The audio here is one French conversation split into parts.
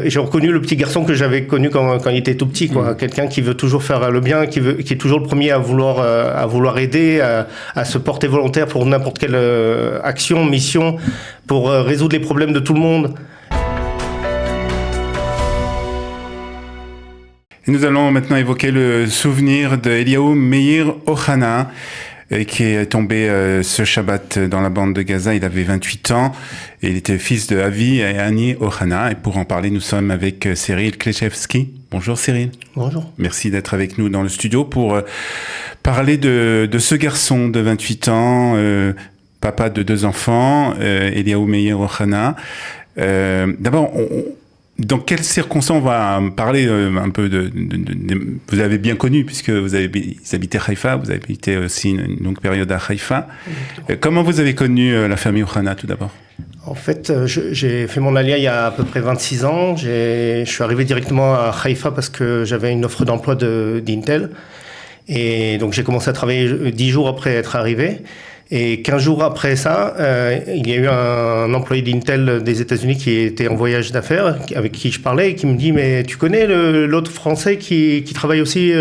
Et j'ai reconnu le petit garçon que j'avais connu quand il était tout petit, quoi. Quelqu'un qui veut toujours faire le bien, qui est toujours le premier à vouloir aider, à se porter volontaire pour n'importe quelle action, mission, pour résoudre les problèmes de tout le monde. Et nous allons maintenant évoquer le souvenir de Eliaou Meir Ohana, qui est tombé ce Shabbat dans la bande de Gaza. Il avait 28 ans et il était fils de Avi et Annie Ohana. Et pour en parler, nous sommes avec Cyril Kleshevski. Bonjour Cyril. Bonjour. Merci d'être avec nous dans le studio pour parler de ce garçon de 28 ans, papa de 2 enfants, Eliaou Meir Ohana. D'abord, dans quelles circonstances on va parler un peu vous avez bien connu puisque vous habitez Haïfa, vous avez habité aussi une longue période à Haïfa. Comment vous avez connu la famille Ohana tout d'abord? En fait, j'ai fait mon alia il y a à peu près 26 ans. Je suis arrivé directement à Haïfa parce que j'avais une offre d'emploi d'Intel. Et donc j'ai commencé à travailler 10 jours après être arrivé. Et 15 jours après ça, il y a eu un employé d'Intel des États-Unis qui était en voyage d'affaires, avec qui je parlais, et qui me dit « Mais tu connais l'autre Français qui travaille aussi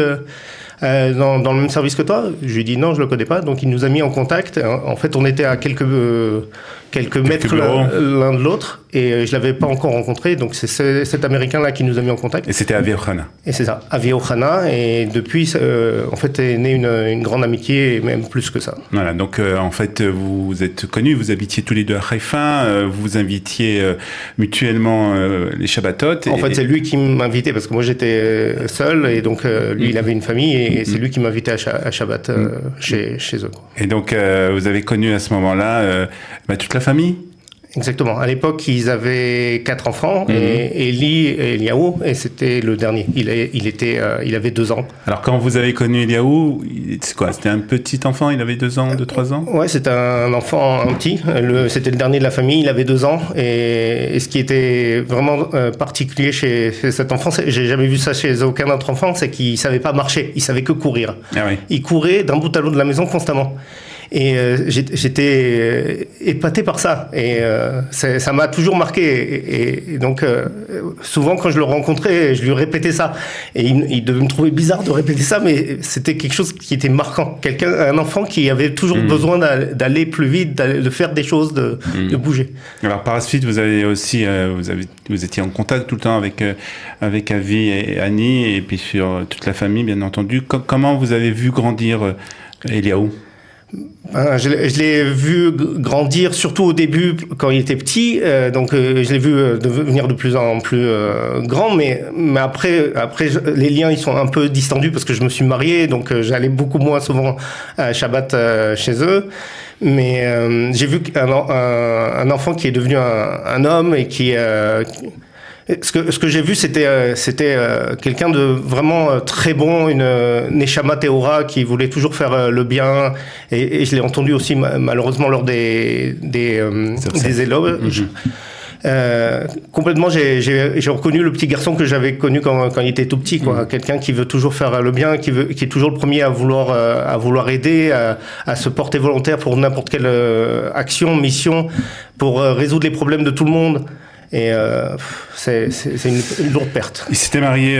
dans le même service que toi ?» Je lui ai dit « Non, je le connais pas ». Donc il nous a mis en contact. En fait, on était à quelques mètres l'un de l'autre, et je l'avais pas encore rencontré. Donc c'est cet Américain-là qui nous a mis en contact. Et c'était Avi Ohana. Et c'est ça, Avi Ohana. Et depuis, en fait, est née une grande amitié, et même plus que ça. Voilà, donc en fait, vous êtes connus, vous habitiez tous les deux à Haïfa, vous vous invitiez mutuellement les Shabbatot. En fait, c'est lui qui m'invitait, parce que moi j'étais seul, et donc lui, il avait une famille, et c'est lui qui m'invitait à Shabbat chez eux. Et donc, vous avez connu à ce moment-là toute la famille? Exactement. À l'époque, ils avaient 4 enfants, et Eliaou, et c'était le dernier. Il avait 2 ans. Alors, quand vous avez connu Eliaou, c'est quoi? C'était un petit enfant, il avait 2 ans, 2-3 ans? Ouais, c'était un enfant, un petit. C'était le dernier de la famille, il avait 2 ans. Et ce qui était vraiment particulier chez cet enfant, j'ai jamais vu ça chez aucun autre enfant, c'est qu'il savait pas marcher, il savait que courir. Ah oui. Il courait d'un bout à l'autre de la maison constamment. Et j'étais épaté par ça, et ça m'a toujours marqué, et donc souvent quand je le rencontrais, je lui répétais ça, et il devait me trouver bizarre de répéter ça, mais c'était quelque chose qui était marquant, un enfant qui avait toujours besoin d'aller plus vite, de faire des choses, de bouger. Alors par la suite, vous avez aussi vous étiez en contact tout le temps avec Avi et Annie, et puis sur toute la famille bien entendu. Comment vous avez vu grandir Eliaou? Je l'ai vu grandir, surtout au début quand il était petit, donc je l'ai vu devenir de plus en plus grand, mais après les liens ils sont un peu distendus parce que je me suis marié, donc j'allais beaucoup moins souvent à Shabbat chez eux. Mais j'ai vu un enfant qui est devenu un homme, et qui ce que j'ai vu, c'était quelqu'un de vraiment très bon, une Neshama Tehora qui voulait toujours faire le bien, et je l'ai entendu aussi malheureusement lors des éloges. Complètement, j'ai reconnu le petit garçon que j'avais connu quand il était tout petit, quoi. Quelqu'un qui veut toujours faire le bien, qui est toujours le premier à vouloir aider, à se porter volontaire pour n'importe quelle action, mission, pour résoudre les problèmes de tout le monde. Et c'est une lourde perte. Il s'était marié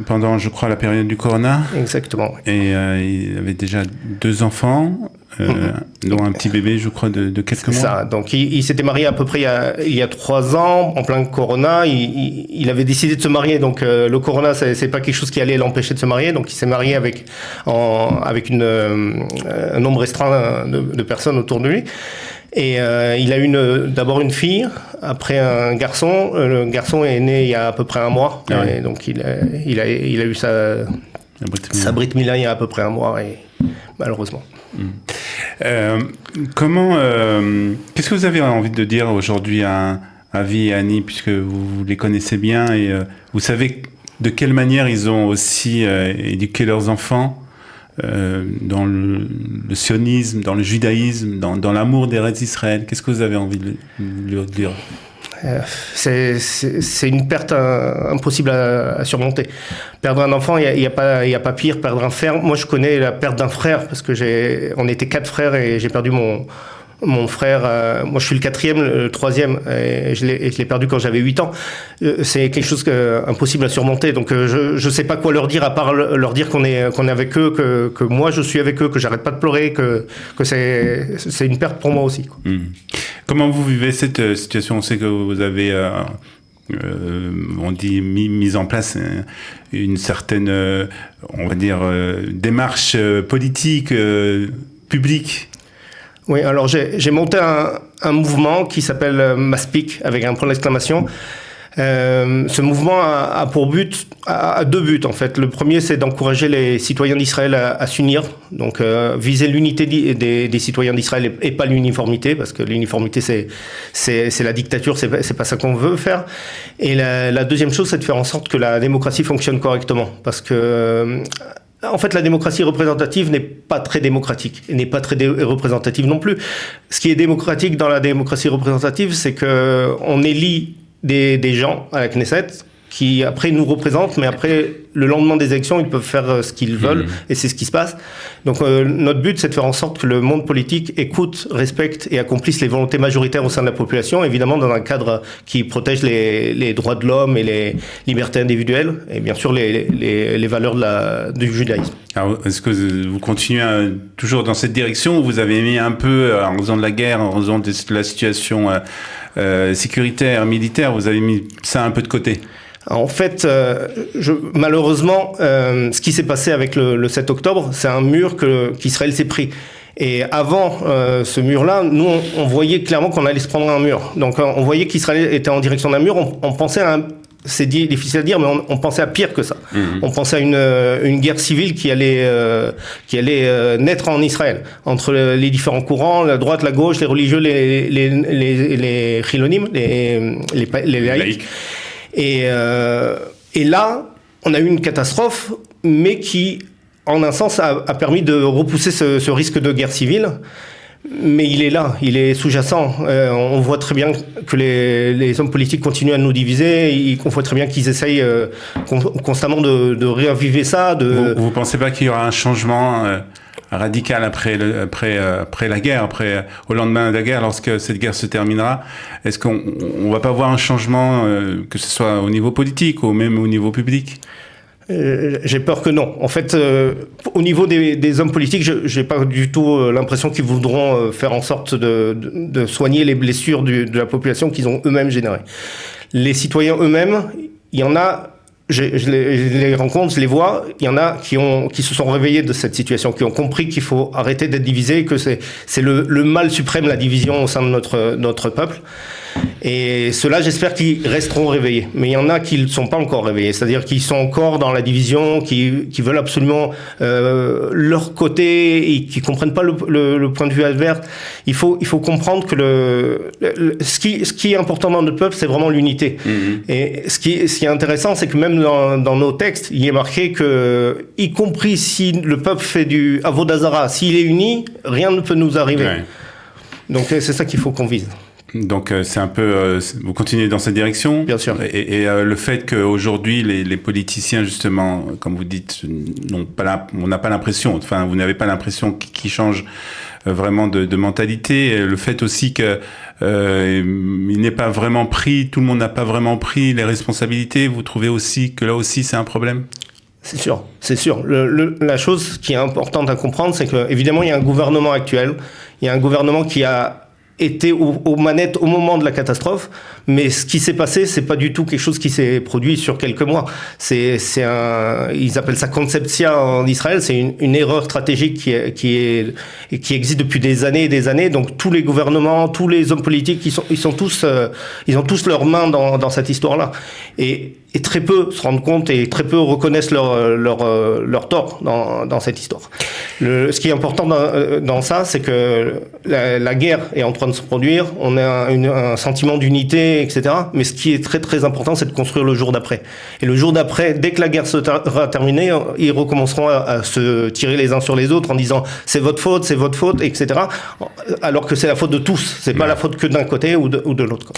pendant, je crois, la période du Corona. Exactement. Et il avait déjà 2 enfants, dont un petit bébé, je crois, de quelques mois. C'est ça. Donc il s'était marié à peu près il y a 3 ans, en plein Corona. Il avait décidé de se marier. Donc le Corona, c'est pas quelque chose qui allait l'empêcher de se marier. Donc il s'est marié avec un nombre restreint de personnes autour de lui. Et il a eu d'abord une fille, après un garçon. Le garçon est né il y a à peu près 1 mois. Ah ouais. Et donc il a eu sa Brit Mila il y a à peu près 1 mois, et malheureusement. Qu'est-ce que vous avez envie de dire aujourd'hui à Avi et Annie, puisque vous les connaissez bien, et vous savez de quelle manière ils ont aussi éduqué leurs enfants dans le sionisme, dans le judaïsme, dans l'amour d'Eretz Israël? Qu'est-ce que vous avez envie de leur dire? C'est une perte impossible à surmonter. Perdre un enfant, il y a pas pire. Perdre un frère, moi je connais la perte d'un frère, parce que on était 4 frères, et j'ai perdu Mon frère, moi je suis le quatrième, le troisième, et je l'ai perdu quand j'avais 8 ans. C'est quelque chose impossible à surmonter. Donc je sais pas quoi leur dire, à part leur dire qu'on est avec eux, que moi je suis avec eux, que j'arrête pas de pleurer, que c'est une perte pour moi aussi, quoi. Comment vous vivez cette situation? On sait que vous avez on dit mise en place une certaine, on va dire, démarche politique, publique. Oui, alors j'ai monté un mouvement qui s'appelle Maspik, avec un point d'exclamation. Ce mouvement a pour but, a 2 buts en fait. Le premier, c'est d'encourager les citoyens d'Israël à s'unir, donc viser l'unité des citoyens d'Israël et pas l'uniformité, parce que l'uniformité c'est la dictature, c'est pas ça qu'on veut faire. Et la deuxième chose, c'est de faire en sorte que la démocratie fonctionne correctement, parce que en fait, la démocratie représentative n'est pas très démocratique, et n'est pas très représentative non plus. Ce qui est démocratique dans la démocratie représentative, c'est que on élit des gens à la Knesset qui après nous représentent, mais après le lendemain des élections, ils peuvent faire ce qu'ils veulent, et c'est ce qui se passe. Donc notre but, c'est de faire en sorte que le monde politique écoute, respecte et accomplisse les volontés majoritaires au sein de la population, évidemment dans un cadre qui protège les droits de l'homme et les libertés individuelles, et bien sûr les valeurs du judaïsme. Alors, est-ce que vous continuez toujours dans cette direction, ou vous avez mis un peu, en raison de la guerre, en raison de la situation sécuritaire, militaire, vous avez mis ça un peu de côté? En fait, malheureusement, ce qui s'est passé avec le 7 octobre, c'est un mur qu'Israël s'est pris. Et avant ce mur-là, nous, on voyait clairement qu'on allait se prendre un mur. Donc, on voyait qu'Israël était en direction d'un mur. On pensait à c'est difficile à dire, mais on pensait à pire que ça. On pensait à une guerre civile qui allait naître en Israël, entre les différents courants, la droite, la gauche, les religieux, les chilonim, les laïcs. Et là, on a eu une catastrophe, mais qui, en un sens, a permis de repousser ce risque de guerre civile. Mais il est là, il est sous-jacent. On voit très bien que les hommes politiques continuent à nous diviser. On voit très bien qu'ils essayent constamment de réaviver ça. Vous pensez pas qu'il y aura un changement radical après la guerre, au lendemain de la guerre, lorsque cette guerre se terminera? Est-ce qu'on va pas voir un changement, que ce soit au niveau politique ou même au niveau public? J'ai peur que non. En fait, au niveau des hommes politiques, j'ai pas du tout l'impression qu'ils voudront faire en sorte de soigner les blessures de la population qu'ils ont eux-mêmes générées. Les citoyens eux-mêmes, il y en a, je les rencontre, je les vois, il y en a qui se sont réveillés de cette situation, qui ont compris qu'il faut arrêter d'être divisé, que c'est le mal suprême, la division au sein de notre peuple. Et ceux-là, j'espère qu'ils resteront réveillés. Mais il y en a qui ne sont pas encore réveillés, c'est-à-dire qu'ils sont encore dans la division, qui veulent absolument leur côté et qui comprennent pas le point de vue adverse. Il faut comprendre que ce qui est important dans notre peuple, c'est vraiment l'unité. Et ce qui est intéressant, c'est que même dans nos textes, il est marqué que, y compris si le peuple fait du Avodazara, s'il est uni, rien ne peut nous arriver. Ouais. Donc c'est ça qu'il faut qu'on vise. Donc c'est un peu, vous continuez dans cette direction. Bien sûr. Et le fait qu'aujourd'hui les politiciens, justement, comme vous dites, on n'a pas l'impression, enfin vous n'avez pas l'impression qu'ils changent vraiment de mentalité. Et le fait aussi que il n'est pas vraiment pris, tout le monde n'a pas vraiment pris les responsabilités. Vous trouvez aussi que là aussi c'est un problème? C'est sûr, c'est sûr. La chose qui est importante à comprendre, c'est que évidemment il y a un gouvernement actuel, il y a un gouvernement qui a été aux manettes au moment de la catastrophe, mais ce qui s'est passé, c'est pas du tout quelque chose qui s'est produit sur quelques mois. Ils appellent ça conceptia en Israël, c'est une erreur stratégique qui existe depuis des années et des années. Donc tous les gouvernements, tous les hommes politiques, ils ont tous leurs mains dans cette histoire-là. Et très peu se rendent compte et très peu reconnaissent leur tort dans cette histoire. Ce qui est important dans ça, c'est que la guerre est en train de se produire, on a un sentiment d'unité, etc. Mais ce qui est très très important, c'est de construire le jour d'après. Et le jour d'après, dès que la guerre sera terminée, ils recommenceront à se tirer les uns sur les autres en disant c'est votre faute, etc. Alors que c'est la faute de tous, c'est pas la faute que d'un côté ou de l'autre.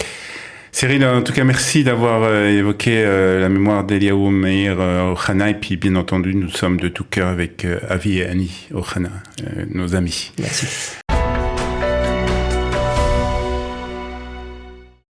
Cyril, en tout cas, merci d'avoir évoqué la mémoire d'Eliaou Meir Ochana. Et puis, bien entendu, nous sommes de tout cœur avec Avi et Annie Ochana, nos amis. Merci.